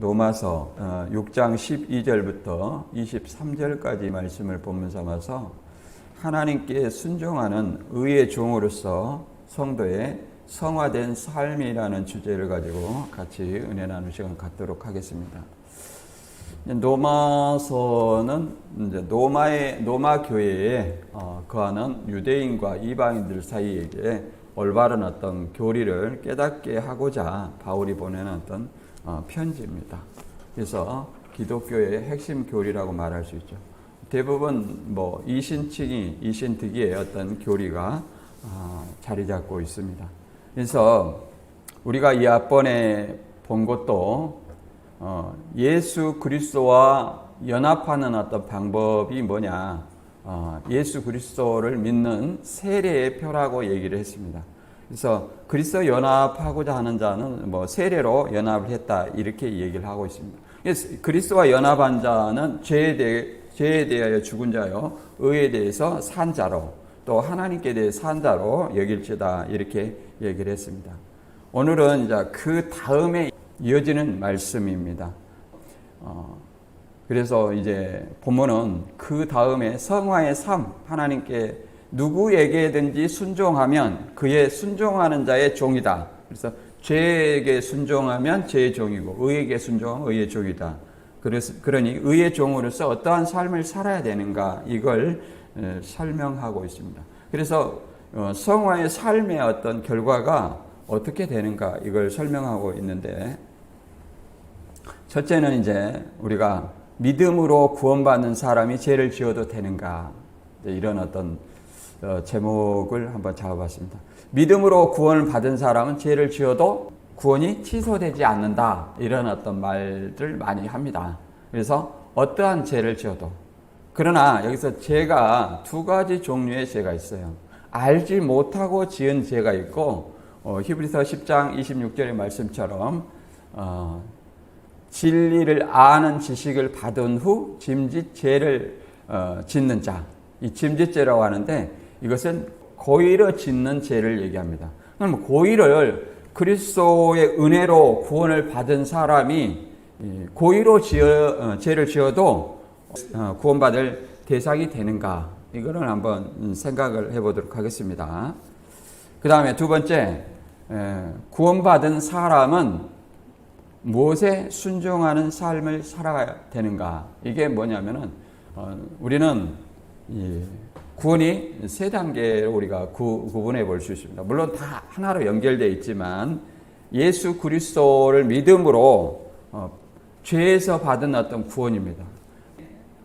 로마서 6장 12절부터 23절까지 말씀을 본문 삼아서 하나님께 순종하는 의의 종으로서 성도의 성화된 삶이라는 주제를 가지고 같이 은혜 나누는 시간 갖도록 하겠습니다. 로마서는 이제 로마 교회에 거하는 유대인과 이방인들 사이에게 올바른 어떤 교리를 깨닫게 하고자 바울이 보내는 어떤 편지입니다. 그래서 기독교의 핵심 교리라고 말할 수 있죠. 대부분 이신득이의 어떤 교리가 자리 잡고 있습니다. 그래서 우리가 이 앞번에 본 것도 예수 그리스도와 연합하는 어떤 방법이 뭐냐, 예수 그리스도를 믿는 세례의 표라고 얘기를 했습니다. 그래서 그리스도 연합하고자 하는 자는 세례로 연합을 했다 이렇게 얘기를 하고 있습니다. 그래서 그리스도와 연합한 자는 죄에 대하여 죽은 자요, 의에 대해서 산 자로, 또 하나님께 대해 산 자로 여길지다 이렇게 얘기를 했습니다. 오늘은 이제 그 다음에 이어지는 말씀입니다. 그래서 이제 본문은 그 다음에 성화의 삶, 하나님께 누구에게든지 순종하면 그의 순종하는 자의 종이다. 그래서 죄에게 순종하면 죄의 종이고 의에게 순종하면 의의 종이다. 그러니 의의 종으로서 어떠한 삶을 살아야 되는가, 이걸 설명하고 있습니다. 그래서 성화의 삶의 어떤 결과가 어떻게 되는가, 이걸 설명하고 있는데, 첫째는 이제 우리가 믿음으로 구원받는 사람이 죄를 지어도 되는가, 이런 어떤 제목을 한번 잡아봤습니다. 믿음으로 구원을 받은 사람은 죄를 지어도 구원이 취소되지 않는다, 이런 어떤 말들 많이 합니다. 그래서 어떠한 죄를 지어도, 그러나 여기서 죄가 두 가지 종류의 죄가 있어요. 알지 못하고 지은 죄가 있고, 히브리서 10장 26절의 말씀처럼 진리를 아는 지식을 받은 후 짐짓 죄를 짓는 자, 이 짐짓죄라고 하는데, 이것은 고의로 짓는 죄를 얘기합니다. 그럼 고의를, 그리스도의 은혜로 구원을 받은 사람이 고의로 죄를 지어도 구원받을 대상이 되는가, 이거를 한번 생각을 해보도록 하겠습니다. 그 다음에 두 번째, 구원받은 사람은 무엇에 순종하는 삶을 살아야 되는가. 이게 뭐냐면은 우리는 구원이 세 단계로 우리가 구분해 볼 수 있습니다. 물론 다 하나로 연결되어 있지만, 예수 그리스도를 믿음으로 죄에서 받은 어떤 구원입니다.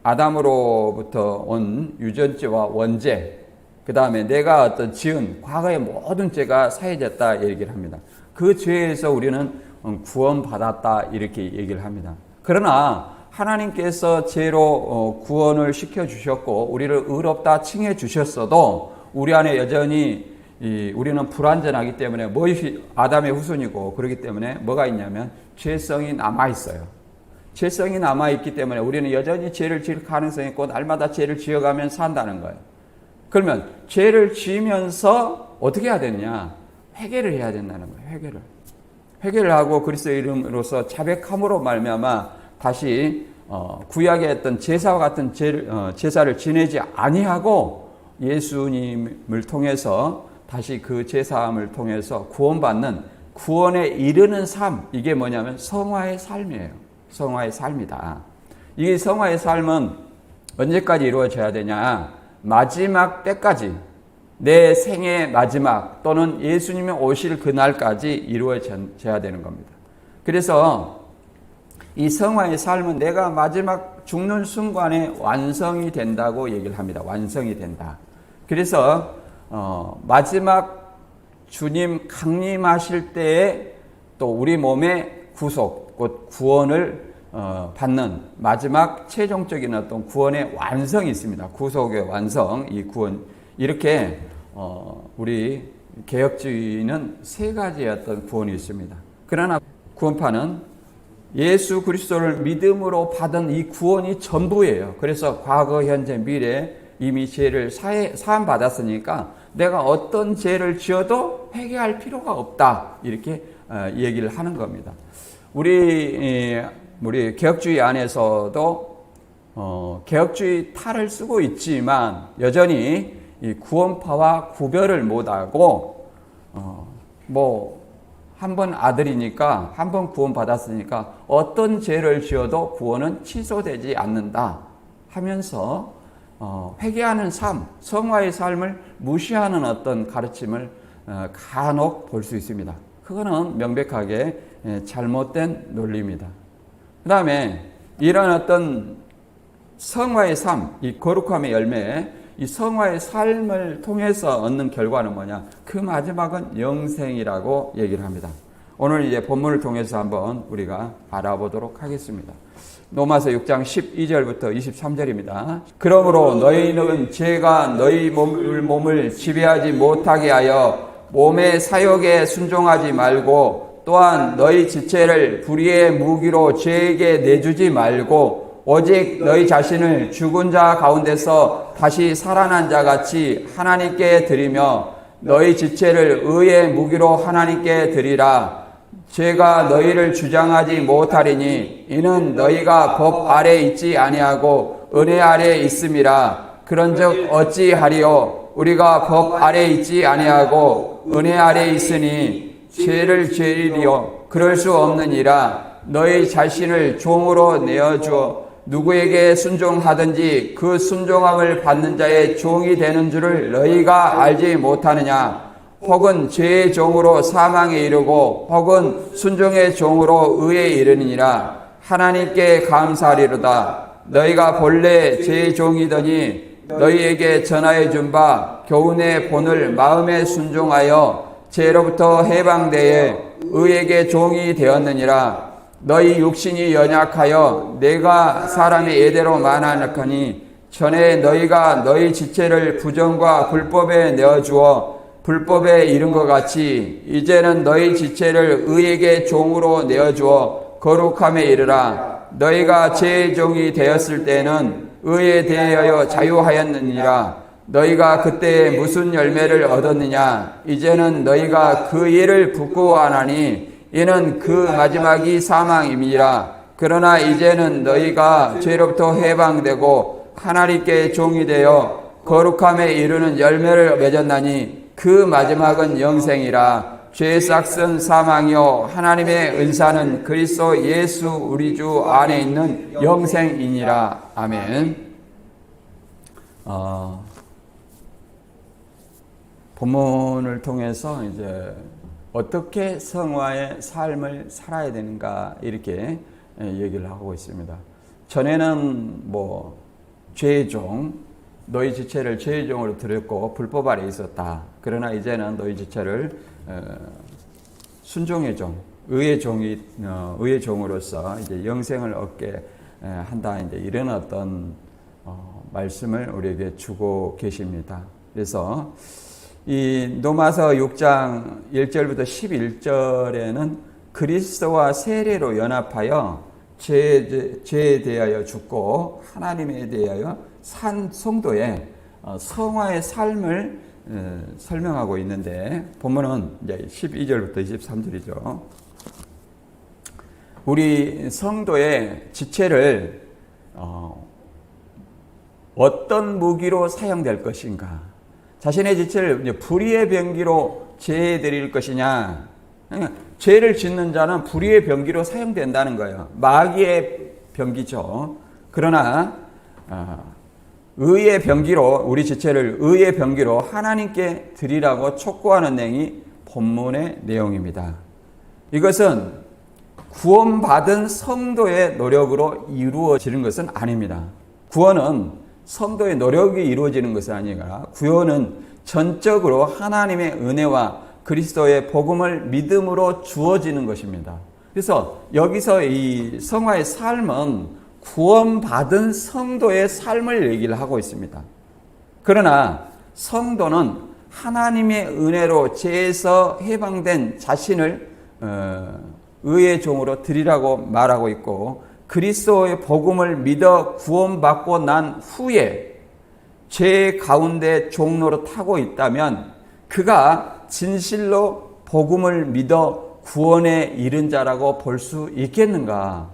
아담으로부터 온 유전죄와 원죄, 그 다음에 내가 어떤 지은 과거의 모든 죄가 사해졌다 얘기를 합니다. 그 죄에서 우리는 구원받았다 이렇게 얘기를 합니다. 그러나 하나님께서 죄로 구원을 시켜주셨고 우리를 의롭다 칭해 주셨어도 우리 안에 여전히 우리는 불완전하기 때문에, 아담의 후손이고 그렇기 때문에 뭐가 있냐면 죄성이 남아있어요. 죄성이 남아있기 때문에 우리는 여전히 죄를 지을 가능성이 있고 날마다 죄를 지어가면 산다는 거예요. 그러면 죄를 지으면서 어떻게 해야 되느냐? 회개를 해야 된다는 거예요. 회개를 하고 그리스도의 이름으로서 자백함으로 말미암아 다시 구약의 어떤 제사와 같은 제사를 지내지 아니하고 예수님을 통해서 다시 그 제사함을 통해서 구원받는, 구원에 이르는 삶, 이게 뭐냐면 성화의 삶이에요. 성화의 삶이다. 이 성화의 삶은 언제까지 이루어져야 되냐? 마지막 때까지, 내 생의 마지막 또는 예수님이 오실 그날까지 이루어져야 되는 겁니다. 그래서 이 성화의 삶은 내가 마지막 죽는 순간에 완성이 된다고 얘기를 합니다. 완성이 된다. 그래서 마지막 주님 강림하실 때에 또 우리 몸의 구속, 곧 구원을 받는 마지막 최종적인 어떤 구원의 완성이 있습니다. 구속의 완성, 이 구원. 이렇게 우리 개혁주의는 세 가지의 어떤 구원이 있습니다. 그러나 구원파는 예수 그리스도를 믿음으로 받은 이 구원이 전부예요. 그래서 과거, 현재, 미래 이미 죄를 사함 받았으니까 내가 어떤 죄를 지어도 회개할 필요가 없다, 이렇게 얘기를 하는 겁니다. 우리 개혁주의 안에서도 개혁주의 탈을 쓰고 있지만 여전히 이 구원파와 구별을 못하고 한 번 아들이니까 한 번 구원받았으니까 어떤 죄를 지어도 구원은 취소되지 않는다 하면서 회개하는 삶, 성화의 삶을 무시하는 어떤 가르침을 간혹 볼 수 있습니다. 그거는 명백하게 잘못된 논리입니다. 그 다음에 이런 어떤 성화의 삶, 이 거룩함의 열매, 이 성화의 삶을 통해서 얻는 결과는 뭐냐? 그 마지막은 영생이라고 얘기를 합니다. 오늘 이제 본문을 통해서 한번 우리가 알아보도록 하겠습니다. 로마서 6장 12절부터 23절입니다. 그러므로 너희는 죄가 너희 몸을 지배하지 못하게 하여 몸의 사욕에 순종하지 말고 또한 너희 지체를 불의의 무기로 죄에게 내주지 말고 오직 너희 자신을 죽은 자 가운데서 다시 살아난 자 같이 하나님께 드리며 너희 지체를 의의 무기로 하나님께 드리라. 죄가 너희를 주장하지 못하리니 이는 너희가 법 아래 있지 아니하고 은혜 아래 있음이라. 그런즉 어찌하리요? 우리가 법 아래 있지 아니하고 은혜 아래 있으니 죄를 죄리려 그럴 수 없느니라. 너희 자신을 종으로 내어주어 누구에게 순종하든지 그 순종함을 받는 자의 종이 되는 줄을 너희가 알지 못하느냐? 혹은 죄의 종으로 사망에 이르고 혹은 순종의 종으로 의에 이르느니라. 하나님께 감사하리로다. 너희가 본래 죄의 종이더니 너희에게 전하여 준 바 교훈의 본을 마음에 순종하여 죄로부터 해방되어 의에게 종이 되었느니라. 너희 육신이 연약하여 내가 사람의 예대로 만하나니 전에 너희가 너희 지체를 부정과 불법에 내어주어 불법에 이른 것 같이 이제는 너희 지체를 의에게 종으로 내어주어 거룩함에 이르라. 너희가 죄의 종이 되었을 때는 의에 대하여 자유하였느니라. 너희가 그때 무슨 열매를 얻었느냐? 이제는 너희가 그 일을 부끄러워하나니 이는 그 마지막이 사망임이라. 그러나 이제는 너희가 죄로부터 해방되고 하나님께 종이 되어 거룩함에 이르는 열매를 맺었나니 그 마지막은 영생이라. 죄의 싹은 사망이요 하나님의 은사는 그리스도 예수 우리 주 안에 있는 영생이니라. 아멘. 본문을 통해서 이제 어떻게 성화의 삶을 살아야 되는가 이렇게 얘기를 하고 있습니다. 전에는 죄의 종, 너희 지체를 죄의 종으로 들였고 불법 아래 있었다. 그러나 이제는 너희 지체를 순종의 종, 의의 종으로서 이제 영생을 얻게 한다. 이제 이런 어떤 말씀을 우리에게 주고 계십니다. 그래서 이 로마서 6장 1절부터 11절에는 그리스도와 세례로 연합하여 죄에 대하여 죽고 하나님에 대하여 산 성도의 성화의 삶을 설명하고 있는데 본문은 이제 12절부터 23절이죠. 우리 성도의 지체를 어떤 무기로 사용될 것인가? 자신의 지체를 불의의 병기로 제해드릴 것이냐? 죄를 짓는 자는 불의의 병기로 사용된다는 거예요. 마귀의 병기죠. 그러나 의의 병기로 우리 지체를 의의 병기로 하나님께 드리라고 촉구하는 내용이 본문의 내용입니다. 이것은 구원받은 성도의 노력으로 이루어지는 것은 아닙니다. 구원은 성도의 노력이 이루어지는 것이 아니라 구원은 전적으로 하나님의 은혜와 그리스도의 복음을 믿음으로 주어지는 것입니다. 그래서 여기서 이 성화의 삶은 구원받은 성도의 삶을 얘기를 하고 있습니다. 그러나 성도는 하나님의 은혜로 죄에서 해방된 자신을 의의 종으로 드리라고 말하고 있고 그리스도의 복음을 믿어 구원받고 난 후에 죄 가운데 종로로 타고 있다면 그가 진실로 복음을 믿어 구원에 이른 자라고 볼 수 있겠는가?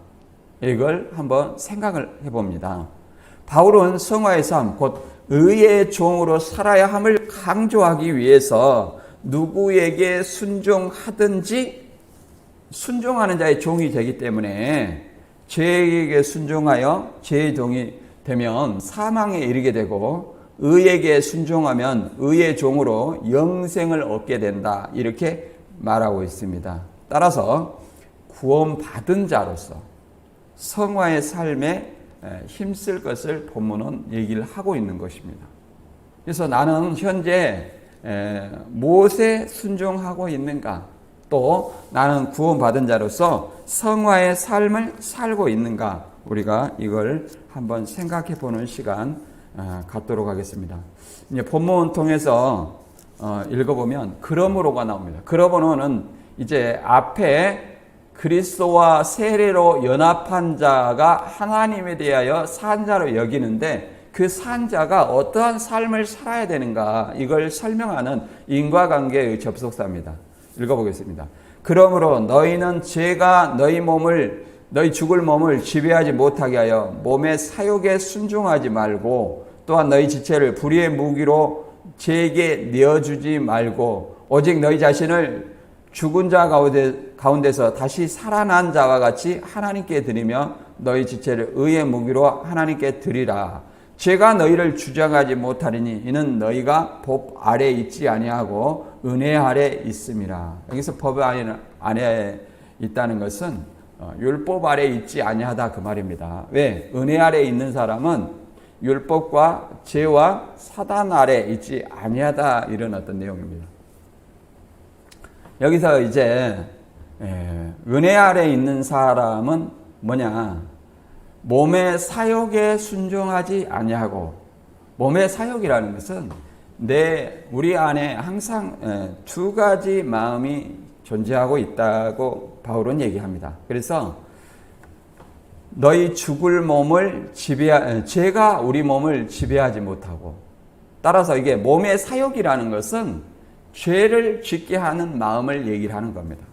이걸 한번 생각을 해봅니다. 바울은 성화의 삶, 곧 의의 종으로 살아야 함을 강조하기 위해서 누구에게 순종하든지 순종하는 자의 종이 되기 때문에 죄에게 순종하여 죄의 종이 되면 사망에 이르게 되고 의에게 순종하면 의의 종으로 영생을 얻게 된다. 이렇게 말하고 있습니다. 따라서 구원받은 자로서 성화의 삶에 힘쓸 것을 본문은 얘기를 하고 있는 것입니다. 그래서 나는 현재 무엇에 순종하고 있는가? 또 나는 구원받은 자로서 성화의 삶을 살고 있는가? 우리가 이걸 한번 생각해 보는 시간 갖도록 하겠습니다. 이제 본문 통해서 읽어보면 그러므로가 나옵니다. 그러므로는 이제 앞에 그리스도와 세례로 연합한 자가 하나님에 대하여 산자로 여기는데 그 산자가 어떠한 삶을 살아야 되는가 이걸 설명하는 인과관계의 접속사입니다. 읽어보겠습니다. 그러므로 너희는 죄가 너희 죽을 몸을 지배하지 못하게 하여 몸의 사욕에 순종하지 말고 또한 너희 지체를 불의의 무기로 죄에게 내어주지 말고 오직 너희 자신을 죽은 자 가운데서 다시 살아난 자와 같이 하나님께 드리며 너희 지체를 의의 무기로 하나님께 드리라. 죄가 너희를 주장하지 못하리니 이는 너희가 법 아래 있지 아니하고 은혜 아래 있음이라. 여기서 법 아래 있다는 것은 율법 아래 있지 아니하다 그 말입니다. 왜? 은혜 아래 있는 사람은 율법과 죄와 사단 아래 있지 아니하다 이런 어떤 내용입니다. 여기서 이제 은혜 아래 있는 사람은 뭐냐? 몸의 사욕에 순종하지 아니하고 몸의 사욕이라는 것은 우리 안에 항상 두 가지 마음이 존재하고 있다고 바울은 얘기합니다. 그래서 너희 죽을 몸을 죄가 우리 몸을 지배하지 못하고 따라서 이게 몸의 사욕이라는 것은 죄를 짓게 하는 마음을 얘기를 하는 겁니다.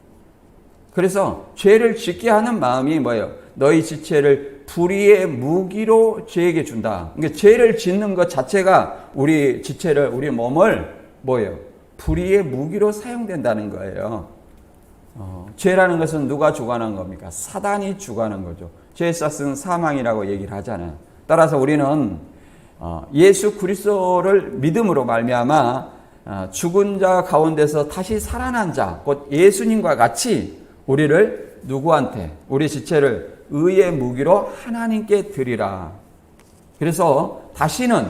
그래서 죄를 짓게 하는 마음이 뭐예요? 너희 지체를 불의의 무기로 죄에게 준다. 그러니까 죄를 짓는 것 자체가 우리 지체를, 우리 몸을 뭐예요? 불의의 무기로 사용된다는 거예요. 죄라는 것은 누가 주관한 겁니까? 사단이 주관한 거죠. 죄의 싹은 사망이라고 얘기를 하잖아요. 따라서 우리는 예수 그리스도를 믿음으로 말미암아 죽은 자 가운데서 다시 살아난 자, 곧 예수님과 같이 우리를 누구한테? 우리 지체를 의의 무기로 하나님께 드리라. 그래서 다시는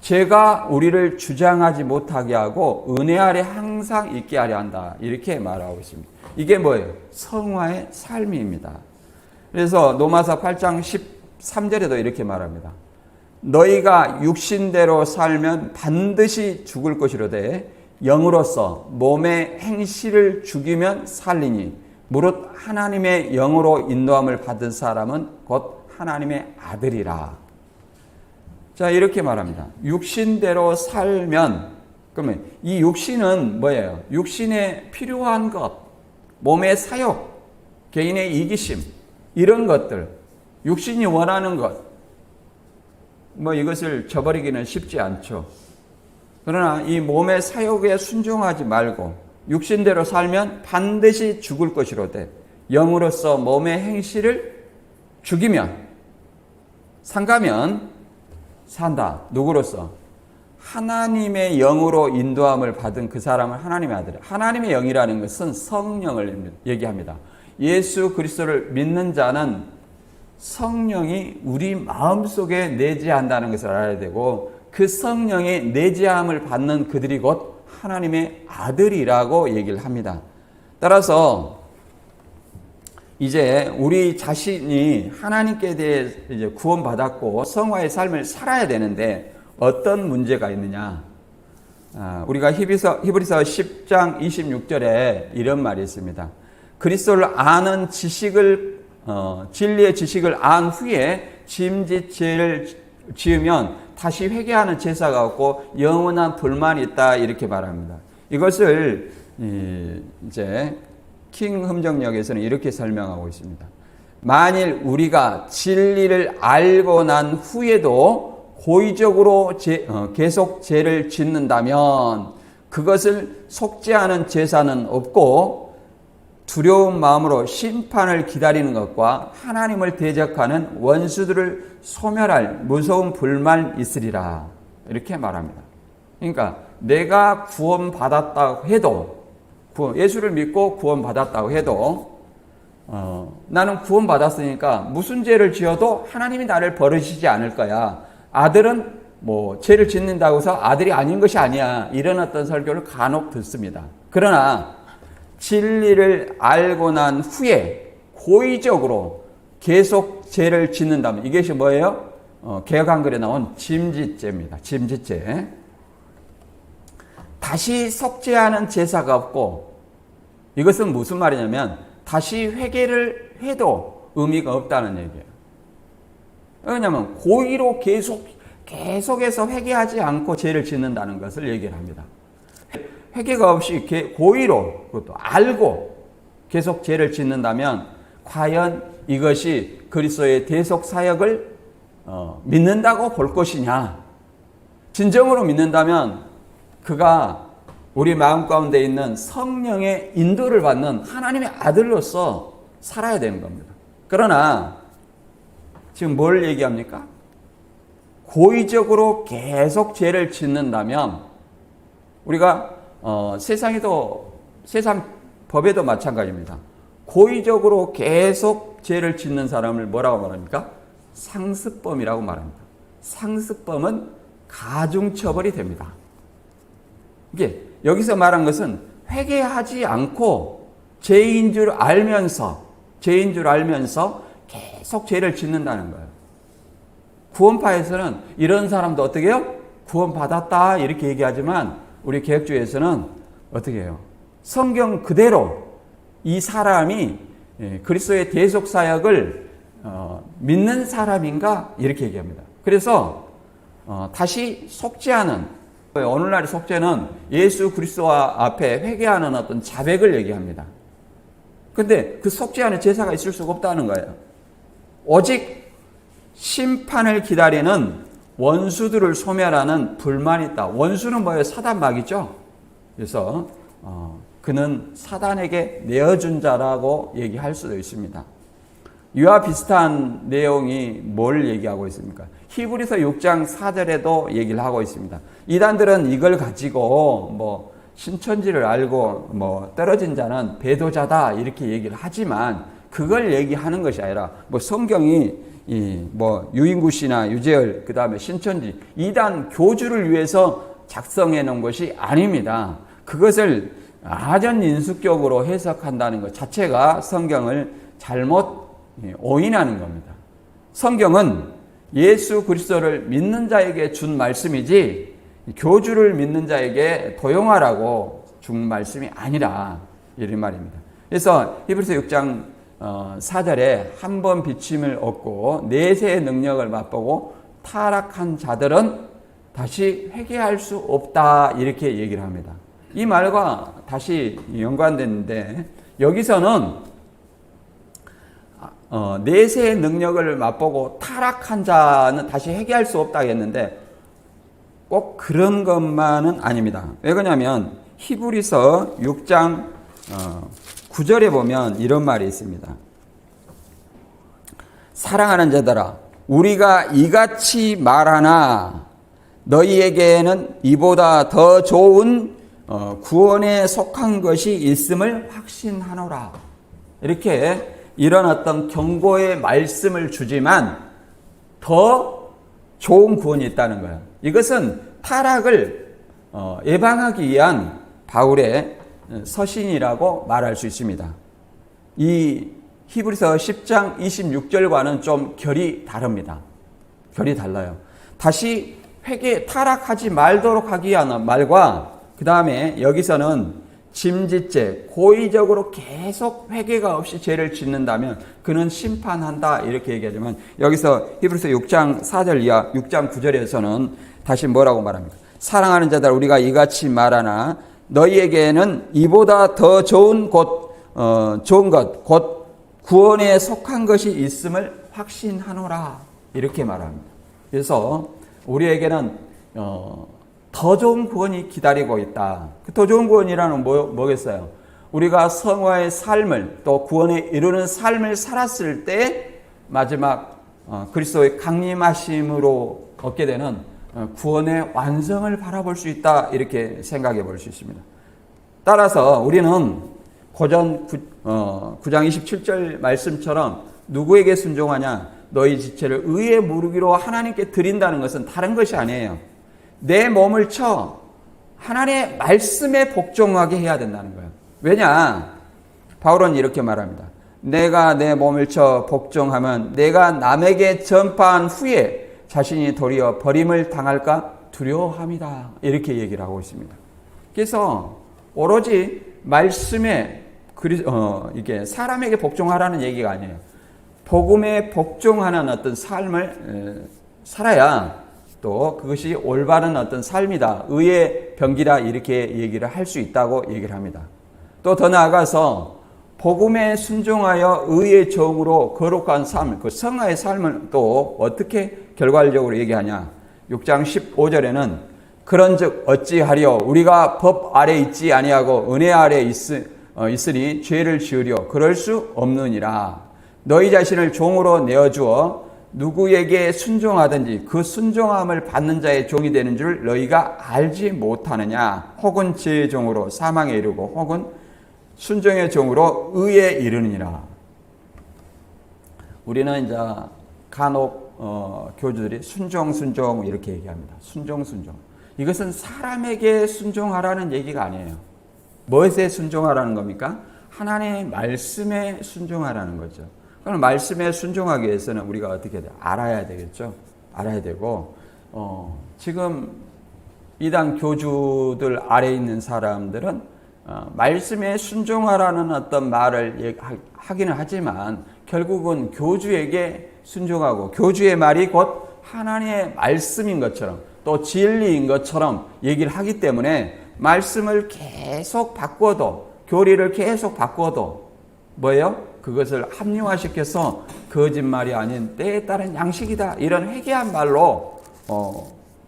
죄가 우리를 주장하지 못하게 하고 은혜 아래 항상 있게 하려 한다. 이렇게 말하고 있습니다. 이게 뭐예요? 성화의 삶입니다. 그래서 로마서 8장 13절에도 이렇게 말합니다. 너희가 육신대로 살면 반드시 죽을 것이로되 영으로서 몸의 행실을 죽이면 살리니 무릇 하나님의 영으로 인도함을 받은 사람은 곧 하나님의 아들이라. 자, 이렇게 말합니다. 육신대로 살면 그러면 이 육신은 뭐예요? 육신에 필요한 것, 몸의 사욕, 개인의 이기심 이런 것들, 육신이 원하는 것 이것을 저버리기는 쉽지 않죠. 그러나 이 몸의 사욕에 순종하지 말고 육신대로 살면 반드시 죽을 것이로되 영으로서 몸의 행실을 죽이면 상가면 산다. 누구로서? 하나님의 영으로 인도함을 받은 그 사람은 하나님의 아들. 하나님의 영이라는 것은 성령을 얘기합니다. 예수 그리스도를 믿는 자는 성령이 우리 마음속에 내재한다는 것을 알아야 되고 그 성령의 내재함을 받는 그들이 곧 하나님의 아들이라고 얘기를 합니다. 따라서 이제 우리 자신이 하나님께 대해 이제 구원받았고 성화의 삶을 살아야 되는데 어떤 문제가 있느냐? 우리가 히브리서 10장 26절에 이런 말이 있습니다. 그리스도를 아는 지식을 진리의 지식을 안 후에 짐짓죄를 지으면 다시 회개하는 제사가 없고 영원한 불만이 있다 이렇게 말합니다. 이것을 이제 킹 흠정역에서는 이렇게 설명하고 있습니다. 만일 우리가 진리를 알고 난 후에도 고의적으로 계속 죄를 짓는다면 그것을 속죄하는 제사는 없고 두려운 마음으로 심판을 기다리는 것과 하나님을 대적하는 원수들을 소멸할 무서운 불만 있으리라. 이렇게 말합니다. 그러니까 내가 구원받았다고 해도, 예수를 믿고 구원받았다고 해도 나는 구원받았으니까 무슨 죄를 지어도 하나님이 나를 버리시지 않을 거야. 아들은 뭐 죄를 짓는다고 해서 아들이 아닌 것이 아니야. 이런 어떤 설교를 간혹 듣습니다. 그러나 진리를 알고 난 후에 고의적으로 계속 죄를 짓는다면 이것이 뭐예요? 개역 한글에 나온 짐짓죄입니다. 짐짓죄. 다시 속죄하는 제사가 없고, 이것은 무슨 말이냐면 다시 회개를 해도 의미가 없다는 얘기예요. 왜냐하면 고의로 계속해서 회개하지 않고 죄를 짓는다는 것을 얘기를 합니다. 회개가 없이 고의로, 그것도 알고 계속 죄를 짓는다면 과연 이것이 그리스도의 대속 사역을 믿는다고 볼 것이냐? 진정으로 믿는다면 그가 우리 마음 가운데 있는 성령의 인도를 받는 하나님의 아들로서 살아야 되는 겁니다. 그러나 지금 뭘 얘기합니까? 고의적으로 계속 죄를 짓는다면 우리가 세상 법에도 마찬가지입니다. 고의적으로 계속 죄를 짓는 사람을 뭐라고 말합니까? 상습범이라고 말합니다. 상습범은 가중처벌이 됩니다. 이게 여기서 말한 것은 회개하지 않고 죄인 줄 알면서 계속 죄를 짓는다는 거예요. 구원파에서는 이런 사람도 어떻게 해요? 구원받았다 이렇게 얘기하지만 우리 개혁주의에서는 어떻게 해요? 성경 그대로 이 사람이 그리스도의 대속 사역을 믿는 사람인가 이렇게 얘기합니다. 그래서 다시 속죄하는, 오늘날의 속죄는 예수 그리스도와 앞에 회개하는 어떤 자백을 얘기합니다. 근데 그 속죄하는 제사가 있을 수가 없다는 거예요. 오직 심판을 기다리는 원수들을 소멸하는 불만이 있다. 원수는 뭐예요? 사단 마귀죠. 그래서 그는 사단에게 내어준 자라고 얘기할 수도 있습니다. 이와 비슷한 내용이 뭘 얘기하고 있습니까? 히브리서 6장 4절에도 얘기를 하고 있습니다. 이단들은 이걸 가지고 신천지를 알고 떨어진 자는 배도자다 이렇게 얘기를 하지만 그걸 얘기하는 것이 아니라 성경이 유인구씨나 유재열 그 다음에 신천지 이단 교주를 위해서 작성해 놓은 것이 아닙니다. 그것을 아전인수격으로 해석한다는 것 자체가 성경을 잘못 오인하는 겁니다. 성경은 예수 그리스도를 믿는 자에게 준 말씀이지 교주를 믿는 자에게 도용하라고 준 말씀이 아니라 이런 말입니다. 그래서 히브리서 6장 4절에 한 번 비침을 얻고 내세의 능력을 맛보고 타락한 자들은 다시 회개할 수 없다 이렇게 얘기를 합니다. 이 말과 다시 연관되는데 여기서는 내세의 능력을 맛보고 타락한 자는 다시 회개할 수 없다 했는데 꼭 그런 것만은 아닙니다. 왜 그러냐면 히브리서 6장 9절에 보면 이런 말이 있습니다. 사랑하는 자들아 우리가 이같이 말하나 너희에게는 이보다 더 좋은 구원에 속한 것이 있음을 확신하노라. 이렇게 이런 어떤 경고의 말씀을 주지만 더 좋은 구원이 있다는 거예요. 이것은 타락을 예방하기 위한 바울의 서신이라고 말할 수 있습니다. 이 히브리서 10장 26절과는 좀 결이 다릅니다. 결이 달라요. 다시 타락하지 말도록 하기 위한 말과 그 다음에 여기서는 짐짓죄, 고의적으로 계속 회개가 없이 죄를 짓는다면 그는 심판한다 이렇게 얘기하지만 여기서 히브리서 6장 4절 이하 6장 9절에서는 다시 뭐라고 말합니까? 사랑하는 자들 우리가 이같이 말하나 너희에게는 이보다 더 좋은 곧 좋은 것, 곧 구원에 속한 것이 있음을 확신하노라. 이렇게 말합니다. 그래서 우리에게는 더 좋은 구원이 기다리고 있다. 더 좋은 구원이라는 뭐겠어요? 우리가 성화의 삶을 또 구원에 이르는 삶을 살았을 때 마지막 그리스도의 강림하심으로 얻게 되는 구원의 완성을 바라볼 수 있다. 이렇게 생각해 볼 수 있습니다. 따라서 우리는 고전 9장 27절 말씀처럼 누구에게 순종하냐? 너희 지체를 의에 무르기로 하나님께 드린다는 것은 다른 것이 아니에요. 내 몸을 쳐 하나님의 말씀에 복종하게 해야 된다는 거예요. 왜냐? 바울은 이렇게 말합니다. 내가 내 몸을 쳐 복종하면 내가 남에게 전파한 후에 자신이 도리어 버림을 당할까 두려워합니다. 이렇게 얘기를 하고 있습니다. 그래서 오로지 말씀에 이게 사람에게 복종하라는 얘기가 아니에요. 복음에 복종하는 어떤 삶을 살아야 또 그것이 올바른 어떤 삶이다. 의의 병기라 이렇게 얘기를 할 수 있다고 얘기를 합니다. 또 더 나아가서 복음에 순종하여 의의 종으로 거룩한 삶, 그 성화의 삶을 또 어떻게 결과적으로 얘기하냐. 6장 15절에는 그런즉 어찌하리요 우리가 법 아래 있지 아니하고 은혜 아래 있으니 죄를 지으려 그럴 수 없느니라. 너희 자신을 종으로 내어주어 누구에게 순종하든지 그 순종함을 받는 자의 종이 되는 줄 너희가 알지 못하느냐. 혹은 죄의 종으로 사망에 이르고 혹은 순종의 종으로 의에 이르느니라. 우리는 이제 간혹 교주들이 순종 이렇게 얘기합니다. 순종. 이것은 사람에게 순종하라는 얘기가 아니에요. 무엇에 순종하라는 겁니까? 하나님의 말씀에 순종하라는 거죠. 그럼 말씀에 순종하기 위해서는 우리가 어떻게 해야 돼요? 알아야 되겠죠. 알아야 되고 지금 이단 교주들 아래 있는 사람들은 말씀에 순종하라는 어떤 말을 하기는 하지만 결국은 교주에게 순종하고 교주의 말이 곧 하나님의 말씀인 것처럼 또 진리인 것처럼 얘기를 하기 때문에 말씀을 계속 바꿔도 교리를 계속 바꿔도 뭐예요? 그것을 합리화시켜서 거짓말이 아닌 때에 따른 양식이다. 이런 회개한 말로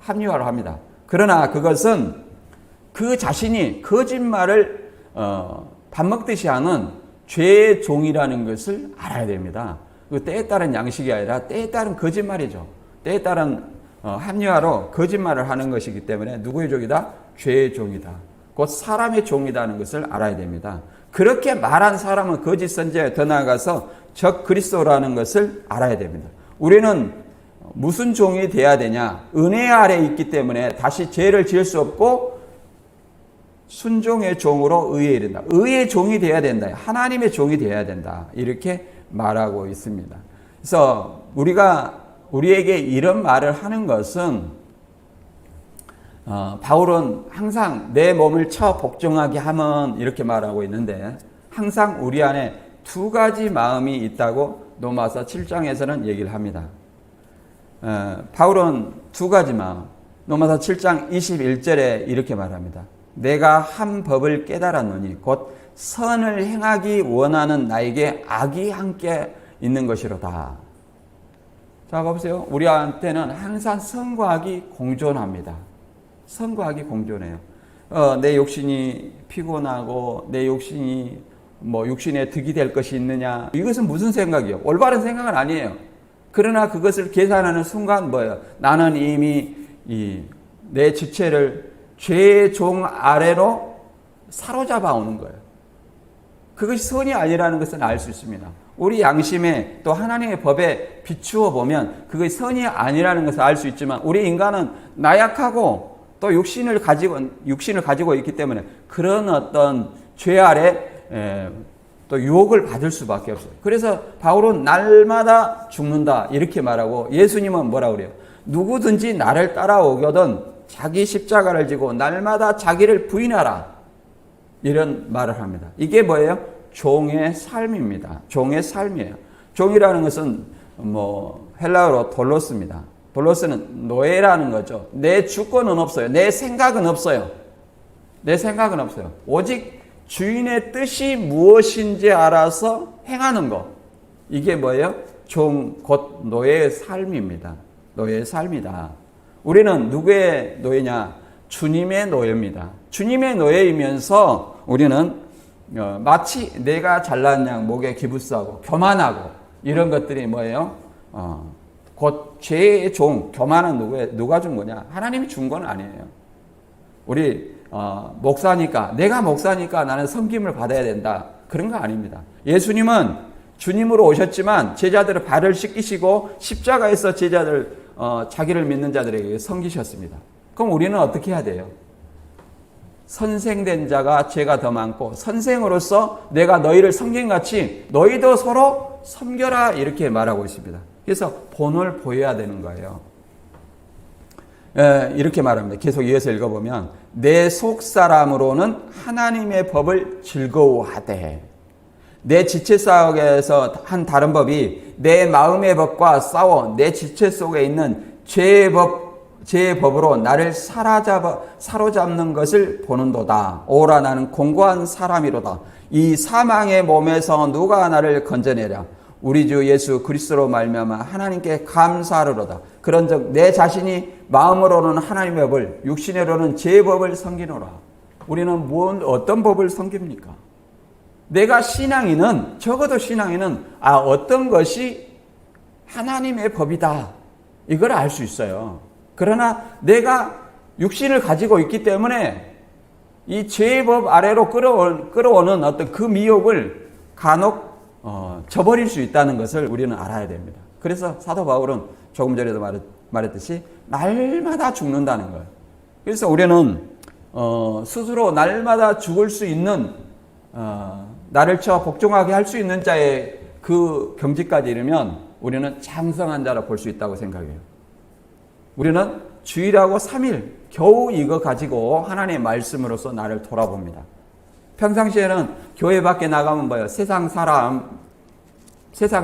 합리화를 합니다. 그러나 그것은 그 자신이 거짓말을 밥 먹듯이 하는 죄의 종이라는 것을 알아야 됩니다. 그 때에 따른 양식이 아니라 때에 따른 거짓말이죠. 때에 따른 합리화로 거짓말을 하는 것이기 때문에 누구의 종이다? 죄의 종이다. 곧 사람의 종이라는 것을 알아야 됩니다. 그렇게 말한 사람은 거짓 선지자에 더 나아가서 적 그리스도라는 것을 알아야 됩니다. 우리는 무슨 종이 돼야 되냐? 은혜 아래 있기 때문에 다시 죄를 지을 수 없고 순종의 종으로 의에 이른다. 의의 종이 돼야 된다. 하나님의 종이 돼야 된다. 이렇게 말하고 있습니다. 그래서 우리에게 이런 말을 하는 것은 바울은 항상 내 몸을 쳐 복종하게 하면 이렇게 말하고 있는데 항상 우리 안에 두 가지 마음이 있다고 로마서 7장에서는 얘기를 합니다. 바울은 두 가지 마음, 로마서 7장 21절에 이렇게 말합니다. 내가 한 법을 깨달았노니 곧 선을 행하기 원하는 나에게 악이 함께 있는 것이로다. 자, 보세요. 우리한테는 항상 선과 악이 공존합니다. 선과 악이 공존해요. 내 욕심이 피곤하고 내 욕심이 육신에 득이 될 것이 있느냐. 이것은 무슨 생각이에요? 올바른 생각은 아니에요. 그러나 그것을 계산하는 순간 뭐예요? 나는 이미 내 지체를 죄의 종 아래로 사로잡아 오는 거예요. 그것이 선이 아니라는 것은 알 수 있습니다. 우리 양심에 또 하나님의 법에 비추어 보면 그것이 선이 아니라는 것을 알 수 있지만 우리 인간은 나약하고 또 육신을 가지고 있기 때문에 그런 어떤 죄 아래 또 유혹을 받을 수밖에 없어요. 그래서 바울은 날마다 죽는다 이렇게 말하고 예수님은 뭐라 그래요? 누구든지 나를 따라오거든 자기 십자가를 지고 날마다 자기를 부인하라 이런 말을 합니다. 이게 뭐예요? 종의 삶입니다. 종의 삶이에요. 종이라는 것은 헬라어로 돌로스입니다. 돌로스는 노예라는 거죠. 내 주권은 없어요. 내 생각은 없어요. 내 생각은 없어요. 오직 주인의 뜻이 무엇인지 알아서 행하는 것. 이게 뭐예요? 종, 곧 노예의 삶입니다. 노예의 삶이다. 우리는 누구의 노예냐? 주님의 노예입니다. 주님의 노예이면서 우리는 마치 내가 잘난 양 목에 기부싸고 교만하고 이런 것들이 뭐예요? 곧 죄의 종, 교만은 누가 준 거냐? 하나님이 준 건 아니에요. 우리 목사니까, 내가 목사니까 나는 섬김을 받아야 된다. 그런 거 아닙니다. 예수님은 주님으로 오셨지만 제자들을 발을 씻기시고 십자가에서 제자들, 자기를 믿는 자들에게 섬기셨습니다. 그럼 우리는 어떻게 해야 돼요? 선생된 자가 죄가 더 많고 선생으로서 내가 너희를 섬김같이 너희도 서로 섬겨라 이렇게 말하고 있습니다. 그래서 본을 보여야 되는 거예요. 이렇게 말합니다. 계속 이어서 읽어보면 내 속사람으로는 하나님의 법을 즐거워하되 내 지체 속에서 한 다른 법이 내 마음의 법과 싸워 내 지체 속에 있는 죄의 법으로 나를 사로잡는 것을 보는도다. 오라 나는 공고한 사람이로다. 이 사망의 몸에서 누가 나를 건져내랴. 우리 주 예수 그리스도로 말미암아 하나님께 감사하리로다. 그런즉 내 자신이 마음으로는 하나님의 법을 육신으로는 죄의 법을 섬기노라. 우리는 어떤 법을 섬깁니까? 내가 신앙인은 적어도 신앙인은 어떤 것이 하나님의 법이다. 이걸 알 수 있어요. 그러나 내가 육신을 가지고 있기 때문에 이 죄의 법 아래로 끌어오는 어떤 그 미혹을 간혹 저버릴 수 있다는 것을 우리는 알아야 됩니다. 그래서 사도 바울은 조금 전에도 말했듯이 날마다 죽는다는 거예요. 그래서 우리는 스스로 날마다 죽을 수 있는 나를 쳐 복종하게 할 수 있는 자의 그 경지까지 이르면 우리는 장성한 자라 볼 수 있다고 생각해요. 우리는 주일하고 3일 겨우 이거 가지고 하나님의 말씀으로서 나를 돌아봅니다. 평상시에는 교회 밖에 나가면 뭐예요? 세상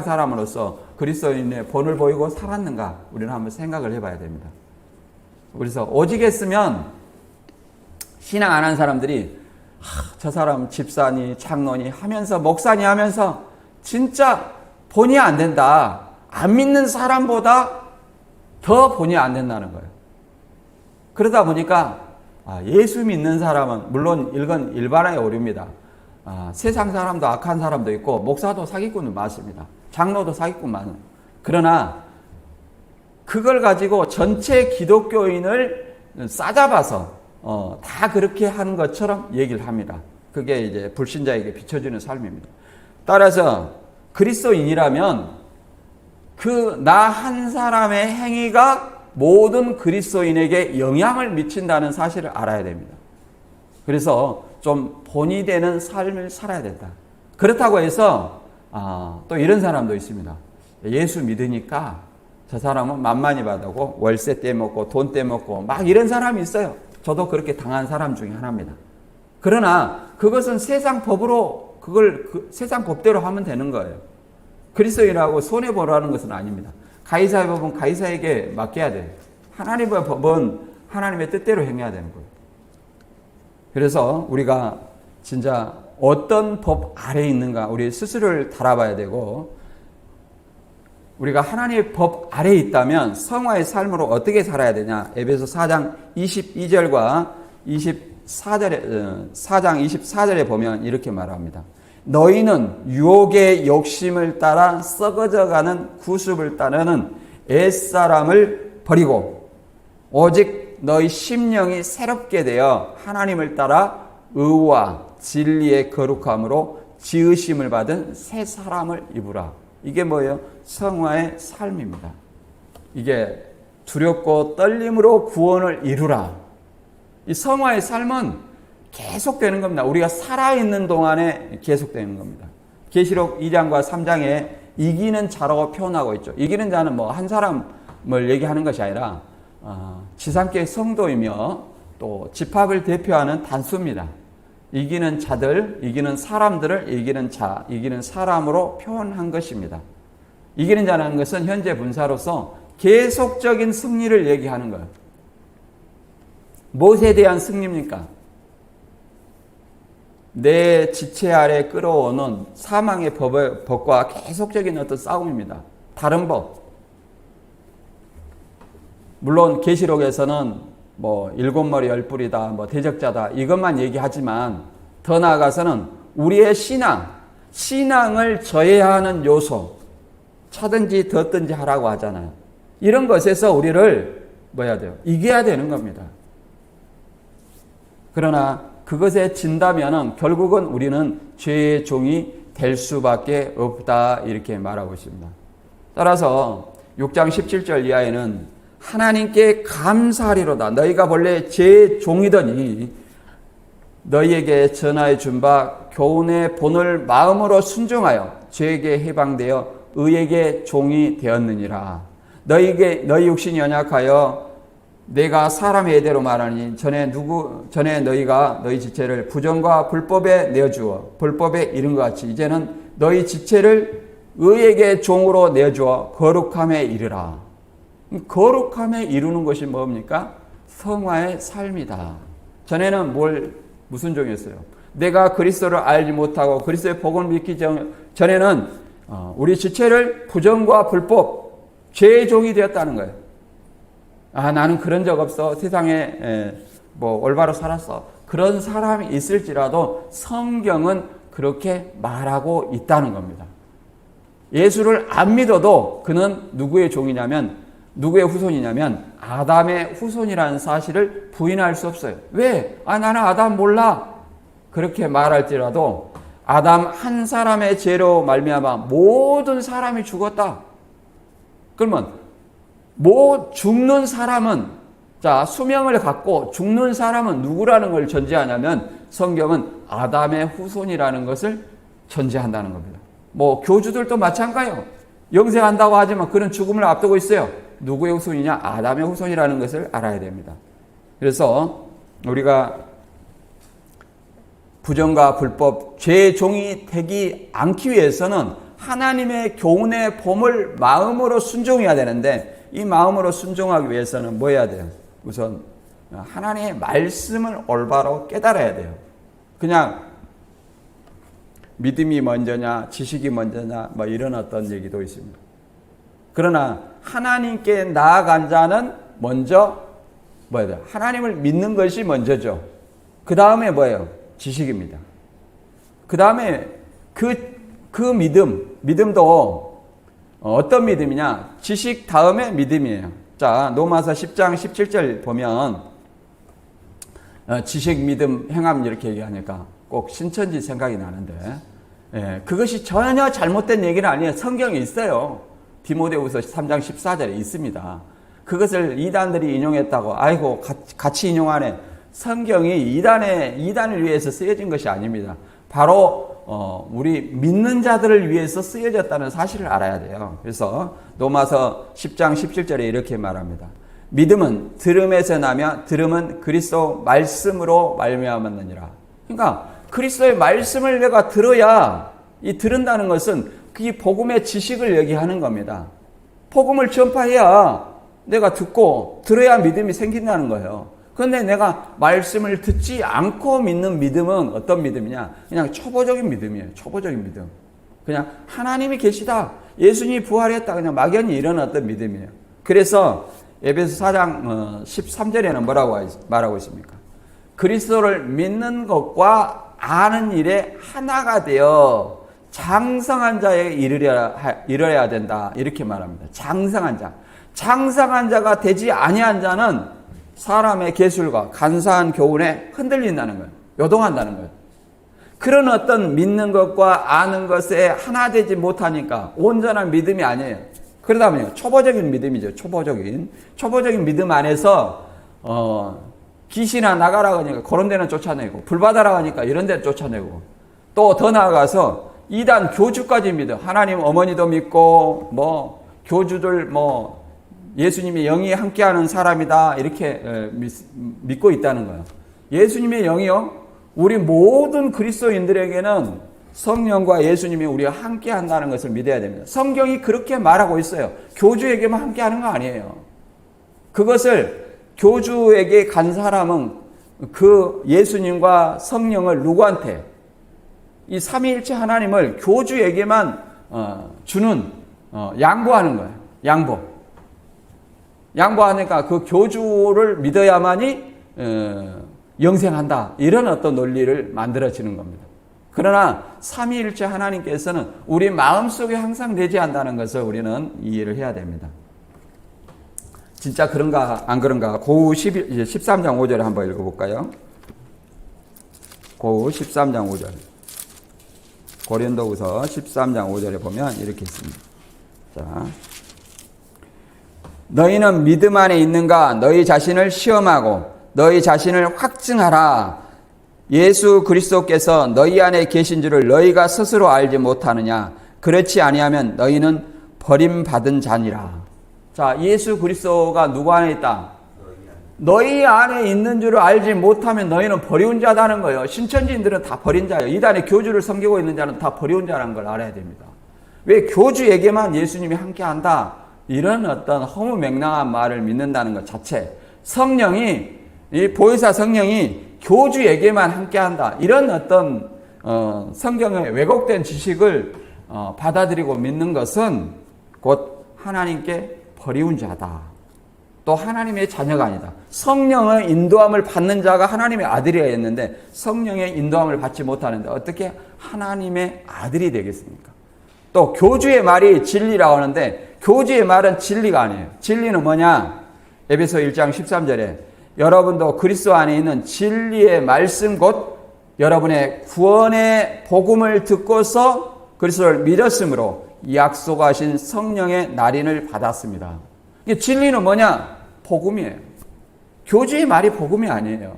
사람으로서 그리스도인의 본을 보이고 살았는가? 우리는 한번 생각을 해봐야 됩니다. 그래서 오직 했으면 신앙 안 한 사람들이 저 사람 집사니 장로니 하면서 목사니 하면서 진짜 본이 안 된다. 안 믿는 사람보다 더 본이 안 된다는 거예요. 그러다 보니까 예수 믿는 사람은 물론 이건 일반화의 오류입니다. 세상 사람도 악한 사람도 있고 목사도 사기꾼은 많습니다. 장로도 사기꾼 많아요. 그러나 그걸 가지고 전체 기독교인을 싸잡아서 다 그렇게 하는 것처럼 얘기를 합니다. 그게 이제 불신자에게 비춰주는 삶입니다. 따라서 그리스도인이라면 그 나 한 사람의 행위가 모든 그리스도인에게 영향을 미친다는 사실을 알아야 됩니다. 그래서 좀 본이 되는 삶을 살아야 된다. 그렇다고 해서 또 이런 사람도 있습니다. 예수 믿으니까 저 사람은 만만히 받고 월세 떼먹고 돈 떼먹고 막 이런 사람이 있어요. 저도 그렇게 당한 사람 중에 하나입니다. 그러나 그것은 세상 법으로 세상 법대로 하면 되는 거예요. 그리스도인하고 손해보라는 것은 아닙니다. 가이사의 법은 가이사에게 맡겨야 돼요. 하나님의 법은 하나님의 뜻대로 행해야 되는 거예요. 그래서 우리가 진짜 어떤 법 아래에 있는가 우리 스스로를 달아봐야 되고 우리가 하나님의 법 아래에 있다면 성화의 삶으로 어떻게 살아야 되냐. 에베소 4장 22절과 4장 24절에 보면 이렇게 말합니다. 너희는 유혹의 욕심을 따라 썩어져가는 구습을 따르는 옛사람을 버리고 오직 너희 심령이 새롭게 되어 하나님을 따라 의와 진리의 거룩함으로 지으심을 받은 새 사람을 입으라. 이게 뭐예요? 성화의 삶입니다. 이게 두렵고 떨림으로 구원을 이루라. 이 성화의 삶은 계속되는 겁니다. 우리가 살아있는 동안에 계속되는 겁니다. 계시록 2장과 3장에 이기는 자라고 표현하고 있죠. 이기는 자는 뭐 한 사람을 얘기하는 것이 아니라 지상교회 성도이며 또 집합을 대표하는 단수입니다. 이기는 자들, 이기는 사람들을 이기는 자, 이기는 사람으로 표현한 것입니다. 이기는 자라는 것은 현재 분사로서 계속적인 승리를 얘기하는 거예요. 무엇에 대한 승리입니까? 내 지체 아래 끌어오는 사망의 법과 계속적인 어떤 싸움입니다. 다른 법. 물론 계시록에서는 뭐 일곱 머리 열 뿔이다, 뭐 대적자다 이것만 얘기하지만 더 나아가서는 우리의 신앙을 저해하는 요소, 차든지 덧든지 하라고 하잖아요. 이런 것에서 우리를 뭐 해야 돼요? 이겨야 되는 겁니다. 그러나 그것에 진다면은 결국은 우리는 죄의 종이 될 수밖에 없다 이렇게 말하고 있습니다. 따라서 6장 17절 이하에는 하나님께 감사하리로다. 너희가 본래 죄의 종이더니 너희에게 전하여 준 바 교훈의 본을 마음으로 순종하여 죄에게 해방되어 의에게 종이 되었느니라. 너희 육신이 연약하여 내가 사람의 예대로 말하니 전에 너희가 너희 지체를 부정과 불법에 내어주어 불법에 이른 것 같이 이제는 너희 지체를 의에게 종으로 내어주어 거룩함에 이르라. 거룩함에 이루는 것이 뭡니까? 성화의 삶이다. 전에는 무슨 종이었어요? 내가 그리스도를 알지 못하고 그리스도의 복음을 믿기 전에는 우리 지체를 부정과 불법, 죄의 종이 되었다는 거예요. 나는 그런 적 없어. 세상에 뭐 올바로 살았어. 그런 사람이 있을지라도 성경은 그렇게 말하고 있다는 겁니다. 예수를 안 믿어도 그는 누구의 종이냐면 누구의 후손이냐면 아담의 후손이라는 사실을 부인할 수 없어요. 왜? 나는 아담 몰라. 그렇게 말할지라도 아담 한 사람의 죄로 말미암아 모든 사람이 죽었다. 그러면 죽는 사람은 수명을 갖고 죽는 사람은 누구라는 걸 전제하냐면 성경은 아담의 후손이라는 것을 전제한다는 겁니다. 교주들도 마찬가지예요. 영생한다고 하지만 그런 죽음을 앞두고 있어요. 누구의 후손이냐? 아담의 후손이라는 것을 알아야 됩니다. 그래서 우리가 부정과 불법, 죄의 종이 되지 않기 위해서는 하나님의 교훈의 봄을 마음으로 순종해야 되는데 이 마음으로 순종하기 위해서는 뭐 해야 돼요? 우선 하나님의 말씀을 올바로 깨달아야 돼요. 그냥 믿음이 먼저냐 지식이 먼저냐 이런 어떤 얘기도 있습니다. 그러나 하나님께 나아간 자는 먼저 뭐야 돼요? 하나님을 믿는 것이 먼저죠. 그 다음에 뭐예요? 지식입니다. 그 다음에 그 믿음도 어떤 믿음이냐? 지식 다음에 믿음이에요. 로마서 10장 17절 보면 지식, 믿음, 행함 이렇게 얘기하니까 꼭 신천지 생각이 나는데 그것이 전혀 잘못된 얘기는 아니에요. 성경에 있어요. 디모데후서 3장 14절에 있습니다. 그것을 이단들이 인용했다고 같이 인용하네. 성경이 이단을 위해서 쓰여진 것이 아닙니다. 바로 우리 믿는 자들을 위해서 쓰여졌다는 사실을 알아야 돼요. 그래서 로마서 10장 17절에 이렇게 말합니다. 믿음은 들음에서 나며 들음은 그리스도 말씀으로 말미암았느니라. 그러니까 그리스도의 말씀을 내가 들어야 이 들은다는 것은 그 복음의 지식을 얘기하는 겁니다. 복음을 전파해야 내가 듣고 들어야 믿음이 생긴다는 거예요. 그런데 내가 말씀을 듣지 않고 믿는 믿음은 어떤 믿음이냐? 그냥 초보적인 믿음이에요. 초보적인 믿음. 그냥 하나님이 계시다. 예수님이 부활했다. 그냥 막연히 이런 어떤 믿음이에요. 그래서 에베소 4장 13절에는 뭐라고 말하고 있습니까? 그리스도를 믿는 것과 아는 일에 하나가 되어 장성한 자에 이르러야 된다. 이렇게 말합니다. 장성한 자. 장성한 자가 되지 아니한 자는 사람의 계술과 간사한 교훈에 흔들린다는 거예요. 요동한다는 거예요. 그런 어떤 믿는 것과 아는 것에 하나 되지 못하니까 온전한 믿음이 아니에요. 그러다 보니 초보적인 믿음이죠. 초보적인 믿음 안에서 귀신아 나가라 하니까 그런 데는 쫓아내고 불받아라 하니까 이런 데는 쫓아내고 또 더 나아가서 이단 교주까지 믿어. 하나님 어머니도 믿고 교주들 예수님의 영이 함께하는 사람이다 이렇게 믿고 있다는 거예요. 예수님의 영이요 우리 모든 그리스도인들에게는 성령과 예수님이 우리와 함께한다는 것을 믿어야 됩니다. 성경이 그렇게 말하고 있어요. 교주에게만 함께하는 거 아니에요. 그것을 교주에게 간 사람은 그 예수님과 성령을 누구한테? 이 삼위일체 하나님을 교주에게만 주는 양보하는 거예요. 양보하니까 그 교주를 믿어야만이 영생한다. 이런 어떤 논리를 만들어지는 겁니다. 그러나 삼위일체 하나님께서는 우리 마음속에 항상 내재한다는 것을 우리는 이해를 해야 됩니다. 진짜 그런가 안 그런가? 고우 13장 5절에 한번 읽어볼까요? 고우 13장 5절. 고린도후서 13장 5절에 보면 이렇게 있습니다. 자, 너희는 믿음 안에 있는가? 너희 자신을 시험하고 너희 자신을 확증하라. 예수 그리스도께서 너희 안에 계신 줄을 너희가 스스로 알지 못하느냐? 그렇지 아니하면 너희는 버림받은 자니라. 자, 예수 그리스도가 누구 안에 있다? 너희 안에 있는 줄을 알지 못하면 너희는 버리운 자다는 거예요. 신천지인들은 다 버린 자예요. 이단의 교주를 섬기고 있는 자는 다 버리운 자라는 걸 알아야 됩니다. 왜 교주에게만 예수님이 함께한다? 이런 어떤 허무맹랑한 말을 믿는다는 것 자체. 성령이, 이 보혜사 성령이 교주에게만 함께한다. 이런 어떤 성경의 왜곡된 지식을 받아들이고 믿는 것은 곧 하나님께 버리운 자다. 또 하나님의 자녀가 아니다. 성령의 인도함을 받는 자가 하나님의 아들이어야 했는데 성령의 인도함을 받지 못하는데 어떻게 하나님의 아들이 되겠습니까? 또 교주의 말이 진리라고 하는데 교주의 말은 진리가 아니에요. 진리는 뭐냐? 에베소 1장 13절에 여러분도 그리스도 안에 있는 진리의 말씀 곧 여러분의 구원의 복음을 듣고서 그리스도를 믿었으므로 약속하신 성령의 날인을 받았습니다. 진리는 뭐냐? 복음이에요. 교주의 말이 복음이 아니에요.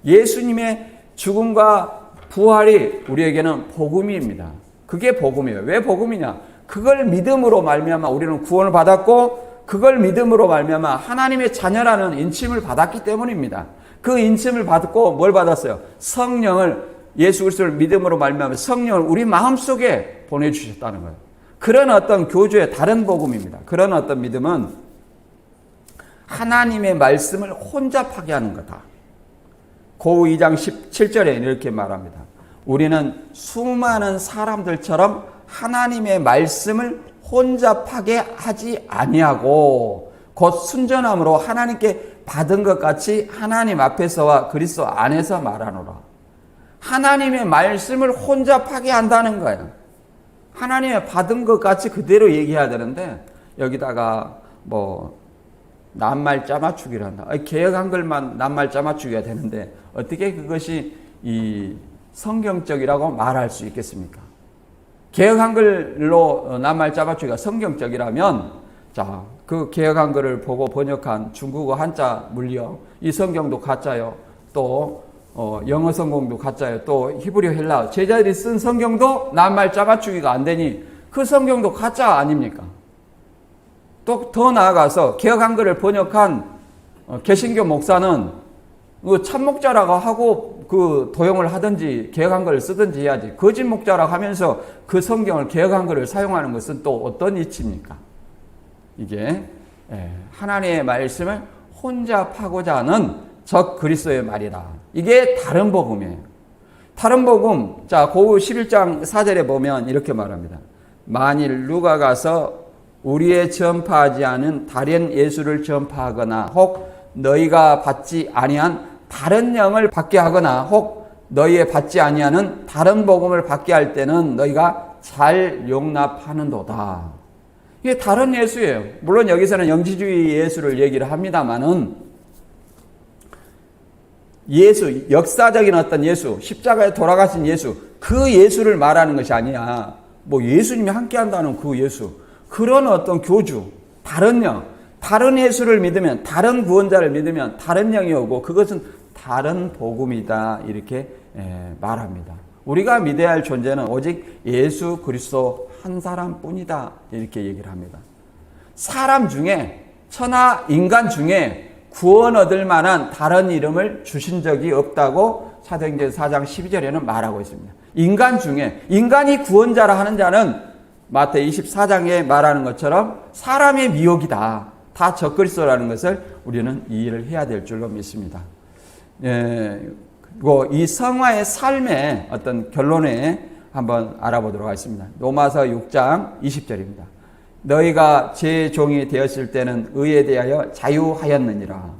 예수님의 죽음과 부활이 우리에게는 복음입니다. 그게 복음이에요. 왜 복음이냐? 그걸 믿음으로 말미암아 우리는 구원을 받았고 그걸 믿음으로 말미암아 하나님의 자녀라는 인침을 받았기 때문입니다. 그 인침을 받고 뭘 받았어요? 성령을, 예수 그리스도를 믿음으로 말미암아 성령을 우리 마음속에 보내주셨다는 거예요. 그런 어떤 교주의 다른 복음입니다. 그런 어떤 믿음은 하나님의 말씀을 혼잡하게 하는 거다. 고우 2장 17절에 이렇게 말합니다. 우리는 수많은 사람들처럼 하나님의 말씀을 혼잡하게 하지 아니하고 곧 순전함으로 하나님께 받은 것 같이 하나님 앞에서와 그리스도 안에서 말하노라. 하나님의 말씀을 혼잡하게 한다는 거예요. 하나님의 받은 것 같이 그대로 얘기해야 되는데 여기다가 뭐 낱말 짜맞추기를 한다. 개역 한글만 낱말 짜맞추기가 되는데 어떻게 그것이 이 성경적이라고 말할 수 있겠습니까? 개역 한글로 낱말 짜맞추기가 성경적이라면 자, 그 개역 한글을 보고 번역한 중국어 한자 물리어 이 성경도 가짜요. 또 영어 성경도 가짜요. 또 히브리어 헬라어 제자들이 쓴 성경도 낱말 짜맞추기가 안 되니 그 성경도 가짜 아닙니까? 또 더 나아가서 개역 한글을 번역한 개신교 목사는 참목자라고 하고 그 도용을 하든지 개역 한글을 쓰든지 해야지 거짓 목자라고 하면서 그 성경을 개역 한글을 사용하는 것은 또 어떤 이치입니까? 이게 하나님의 말씀을 혼잡하고자 하는 적 그리스도의 말이다. 이게 다른 복음이에요. 다른 복음, 자 고우 11장 4절에 보면 이렇게 말합니다. 만일 누가 가서 우리의 전파하지 않은 다른 예수를 전파하거나 혹 너희가 받지 아니한 다른 영을 받게 하거나 혹 너희의 받지 아니하는 다른 복음을 받게 할 때는 너희가 잘 용납하는도다. 이게 다른 예수예요. 물론 여기서는 영지주의 예수를 얘기를 합니다만은 예수, 역사적인 어떤 예수, 십자가에 돌아가신 예수, 그 예수를 말하는 것이 아니야. 뭐 예수님이 함께한다는 그 예수, 그런 어떤 교주, 다른 영, 다른 예수를 믿으면, 다른 구원자를 믿으면 다른 영이 오고 그것은 다른 복음이다. 이렇게 말합니다. 우리가 믿어야 할 존재는 오직 예수 그리스도 한 사람뿐이다. 이렇게 얘기를 합니다. 사람 중에, 천하 인간 중에 구원 얻을 만한 다른 이름을 주신 적이 없다고 사도행전 4장 12절에는 말하고 있습니다. 인간 중에, 인간이 구원자라 하는 자는 마태 24장에 말하는 것처럼 사람의 미혹이다. 다 적그리스도라는 것을 우리는 이해를 해야 될 줄로 믿습니다. 그리고 이 성화의 삶의 어떤 결론에 한번 알아보도록 하겠습니다. 로마서 6장 20절입니다. 너희가 제 종이 되었을 때는 의에 대하여 자유하였느니라.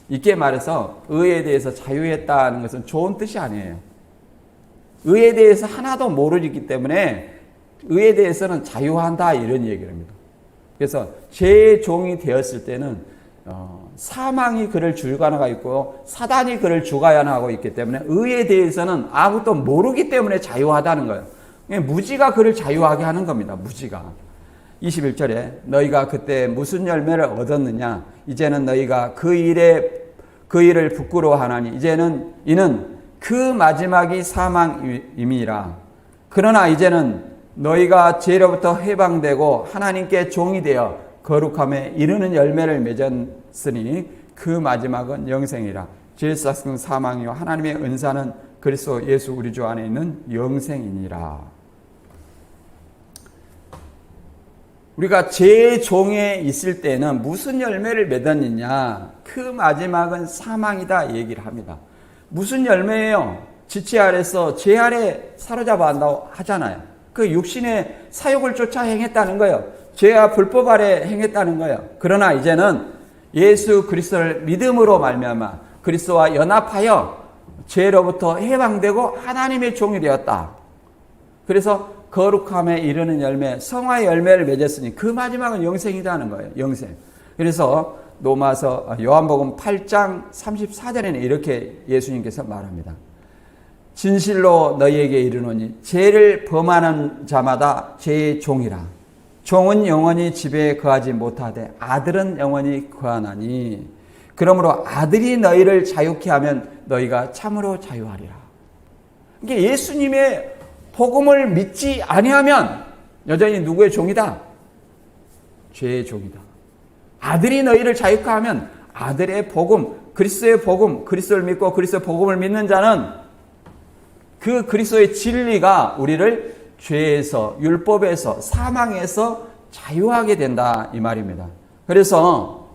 이렇게 말해서 의에 대해서 자유했다는 것은 좋은 뜻이 아니에요. 의에 대해서 하나도 모르기 때문에 의에 대해서는 자유한다 이런 얘기를 합니다. 그래서 제 종이 되었을 때는 사망이 그를 주관하고 있고 사단이 그를 주관하고 있기 때문에 의에 대해서는 아무것도 모르기 때문에 자유하다는 거예요. 무지가 그를 자유하게 하는 겁니다. 무지가. 21절에 너희가 그때 무슨 열매를 얻었느냐? 이제는 너희가 그 일을 부끄러워하나니 이제는 이는 그 마지막이 사망임이라. 그러나 이제는 너희가 죄로부터 해방되고 하나님께 종이 되어 거룩함에 이르는 열매를 맺었으니 그 마지막은 영생이라. 질사성 사망이요 하나님의 은사는 그리스도 예수 우리 주 안에 있는 영생이니라. 우리가 제 종에 있을 때는 무슨 열매를 맺었느냐? 그 마지막은 사망이다 얘기를 합니다. 무슨 열매예요? 지체 아래서 죄 아래 사로잡아 한다고 하잖아요. 그 육신의 사욕을 쫓아 행했다는 거예요. 죄와 불법 아래 행했다는 거예요. 그러나 이제는 예수 그리스도를 믿음으로 말미암아 그리스도와 연합하여 죄로부터 해방되고 하나님의 종이 되었다. 그래서 거룩함에 이르는 열매, 성화의 열매를 맺었으니 그 마지막은 영생이라는 거예요. 영생. 그래서 요한복음 8장 34절에는 이렇게 예수님께서 말합니다. 진실로 너희에게 이르노니 죄를 범하는 자마다 죄의 종이라. 종은 영원히 집에 거하지 못하되 아들은 영원히 거하나니. 그러므로 아들이 너희를 자유케 하면 너희가 참으로 자유하리라. 이게 예수님의 복음을 믿지 아니하면 여전히 누구의 종이다? 죄의 종이다. 아들이 너희를 자유케 하면 아들의 복음, 그리스도의 복음, 그리스도를 믿고 그리스도의 복음을 믿는 자는 그 그리스도의 진리가 우리를 죄에서, 율법에서, 사망에서 자유하게 된다 이 말입니다. 그래서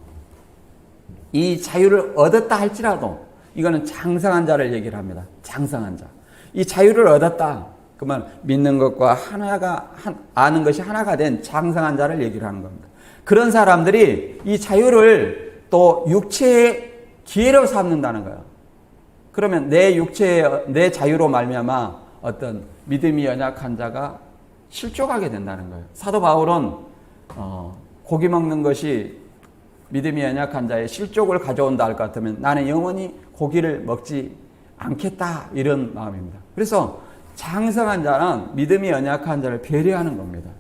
이 자유를 얻었다 할지라도 이거는 장성한 자를 얘기를 합니다. 장성한 자. 이 자유를 얻었다. 그러면 믿는 것과 아는 것이 하나가 된 장성한 자를 얘기를 하는 겁니다. 그런 사람들이 이 자유를 또 육체의 기회로 삼는다는 거예요. 그러면 내 자유로 말미암아 어떤 믿음이 연약한 자가 실족하게 된다는 거예요. 사도 바울은 고기 먹는 것이 믿음이 연약한 자의 실족을 가져온다 할 것 같으면 나는 영원히 고기를 먹지 않겠다 이런 마음입니다. 그래서 장성한 자는 믿음이 연약한 자를 배려하는 겁니다.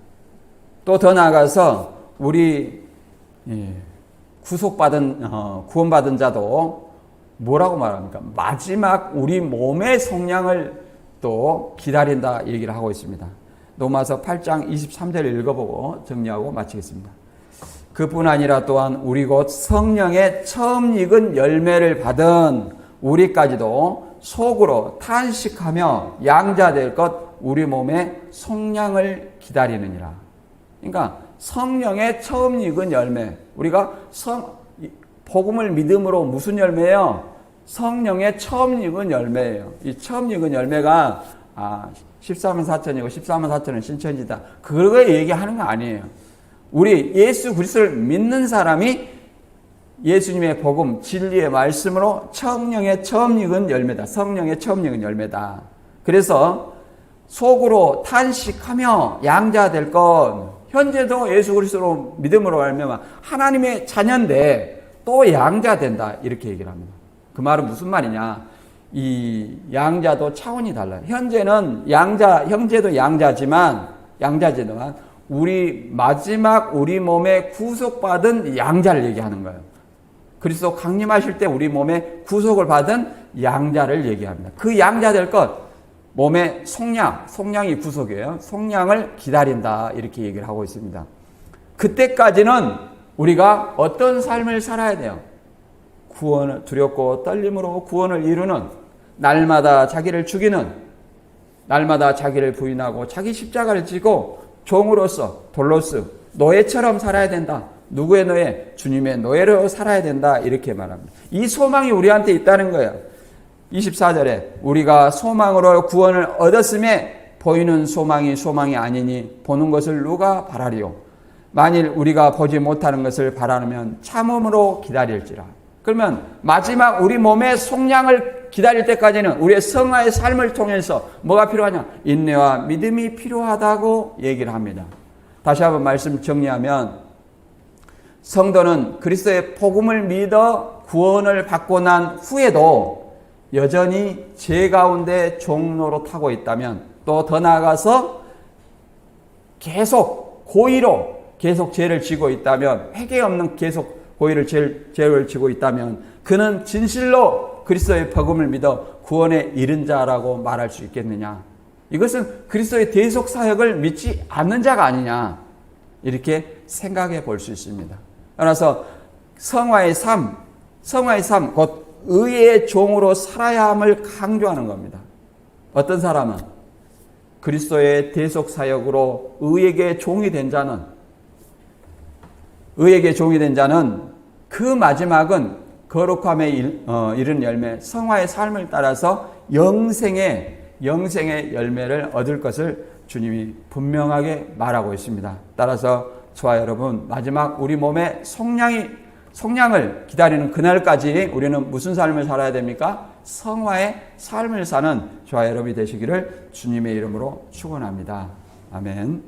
또 더 나아가서 우리 구원받은 자도 뭐라고 말합니까? 마지막 우리 몸의 속량을 또 기다린다 얘기를 하고 있습니다. 로마서 8장 23절을 읽어보고 정리하고 마치겠습니다. 그뿐 아니라 또한 우리 곧 성령의 처음 익은 열매를 받은 우리까지도 속으로 탄식하며 양자될 것 우리 몸의 속량을 기다리느니라. 그러니까 성령의 처음 익은 열매. 우리가 복음을 믿음으로 무슨 열매예요? 성령의 처음 익은 열매예요. 이 처음 익은 열매가 14만 4천이고 14만 4천은 신천지다. 그걸 얘기하는 거 아니에요. 우리 예수 그리스도를 믿는 사람이 예수님의 복음, 진리의 말씀으로 성령의 처음 익은 열매다. 성령의 처음 익은 열매다. 그래서 속으로 탄식하며 양자될 것. 현재도 예수 그리스도로 믿음으로 말미암아 하나님의 자녀인데 또 양자된다. 이렇게 얘기를 합니다. 그 말은 무슨 말이냐? 이 양자도 차원이 달라요. 현재는 형제도 양자지만 우리 마지막 우리 몸에 구속받은 양자를 얘기하는 거예요. 그리스도 강림하실 때 우리 몸에 구속을 받은 양자를 얘기합니다. 그 양자 될 것, 몸의 속량이 구속이에요. 속량을 기다린다 이렇게 얘기를 하고 있습니다. 그때까지는 우리가 어떤 삶을 살아야 돼요? 구원을 두렵고 떨림으로 구원을 이루는, 날마다 자기를 죽이는, 날마다 자기를 부인하고 자기 십자가를 지고 종으로서 돌로스 노예처럼 살아야 된다. 누구의 노예? 주님의 노예로 살아야 된다. 이렇게 말합니다. 이 소망이 우리한테 있다는 거예요. 24절에 우리가 소망으로 구원을 얻었음에 보이는 소망이 아니니 보는 것을 누가 바라리요. 만일 우리가 보지 못하는 것을 바라면 참음으로 기다릴지라. 그러면 마지막 우리 몸의 속량을 기다릴 때까지는 우리의 성화의 삶을 통해서 뭐가 필요하냐? 인내와 믿음이 필요하다고 얘기를 합니다. 다시 한번 말씀 정리하면 성도는 그리스도의 복음을 믿어 구원을 받고 난 후에도 여전히 죄 가운데 종노릇하고 있다면, 또 더 나아가서 계속 고의로 계속 죄를 지고 있다면, 회개 없는 계속 고의를 죄를 지고 있다면 그는 진실로 그리스도의 복음을 믿어 구원에 이른 자라고 말할 수 있겠느냐? 이것은 그리스도의 대속 사역을 믿지 않는 자가 아니냐, 이렇게 생각해 볼 수 있습니다. 따라서 성화의 삶, 곧 의의 종으로 살아야 함을 강조하는 겁니다. 어떤 사람은 그리스도의 대속 사역으로 의에게 종이 된 자는 그 마지막은 거룩함에 이른 열매, 성화의 삶을 따라서 영생의 열매를 얻을 것을 주님이 분명하게 말하고 있습니다. 따라서 저와 여러분, 마지막 우리 몸의 속량을 기다리는 그날까지 우리는 무슨 삶을 살아야 됩니까? 성화의 삶을 사는 저와 여러분이 되시기를 주님의 이름으로 축원합니다. 아멘.